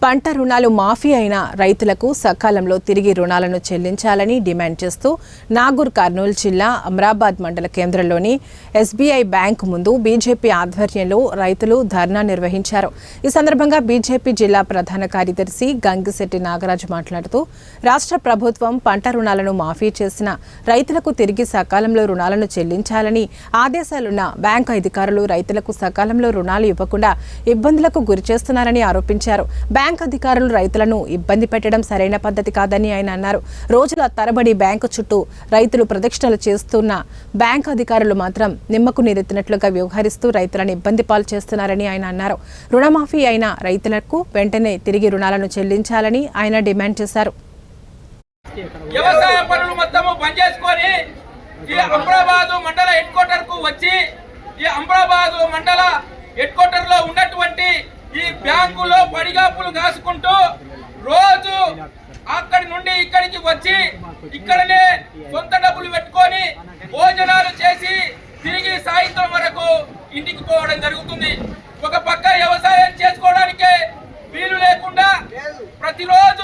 పంట రుణాలు మాఫీ అయిన రైతులకు సకాలంలో తిరిగి రుణాలను చెల్లించాలని డిమాండ్ చేస్తూ నాగూర్ కర్నూలు జిల్లా అమరాబాద్ మండల కేంద్రంలోని ఎస్బీఐ బ్యాంకు ముందు బీజేపీ ఆధ్వర్యంలో రైతులు ధర్నా నిర్వహించారు. ఈ సందర్భంగా బీజేపీ జిల్లా ప్రధాన కార్యదర్శి గంగిశెట్టి నాగరాజు మాట్లాడుతూ రాష్ట్ర ప్రభుత్వం పంట రుణాలను మాఫీ చేసిన రైతులకు తిరిగి సకాలంలో రుణాలను చెల్లించాలని ఆదేశాలున్న బ్యాంకు అధికారులు రైతులకు సకాలంలో రుణాలు ఇవ్వకుండా ఇబ్బందులకు గురిచేస్తున్నారని ఆరోపించారు. బ్యాంక్ అధికారులు రైతులను ఇబ్బంది పెట్టడం సరైన పద్ధతి కాదని ఆయన అన్నారు. రోజుల తరబడి బ్యాంకు చుట్టూ రైతులు ప్రదక్షిణలు చేస్తున్న బ్యాంక్ అధికారులు మాత్రం నిమ్మకు నీరెత్తినట్లుగా వ్యవహరిస్తూ రైతులను ఇబ్బంది పాలు చేస్తున్నారని ఆయన అన్నారు. రుణమాఫీ అయిన రైతులకు వెంటనే తిరిగి రుణాలను చెల్లించాలని ఆయన డిమాండ్ చేశారు. వ్యవసాయ పనులు మొత్తము బంద్ చేసుకొని ఈ అమరాబాద్ మండల హెడ్ క్వార్టర్ కు వచ్చి ఈ అమరాబాద్ మండల హెడ్ క్వార్టర్ లో ఉన్నటువంటి ఈ బ్యాంకులో పడిగాపులు కాసుకుంటూ రోజు అక్కడి నుండి ఇక్కడికి వచ్చి ఇక్కడనే సొంత డబ్బులు పెట్టుకొని భోజనాలు చేసి తిరిగి సాయంత్రం వరకు ఇంటికి పోవడం జరుగుతుంది. ఒక పక్క వ్యవసాయం చేసుకోవడానికే వీలు లేకుండా ప్రతిరోజు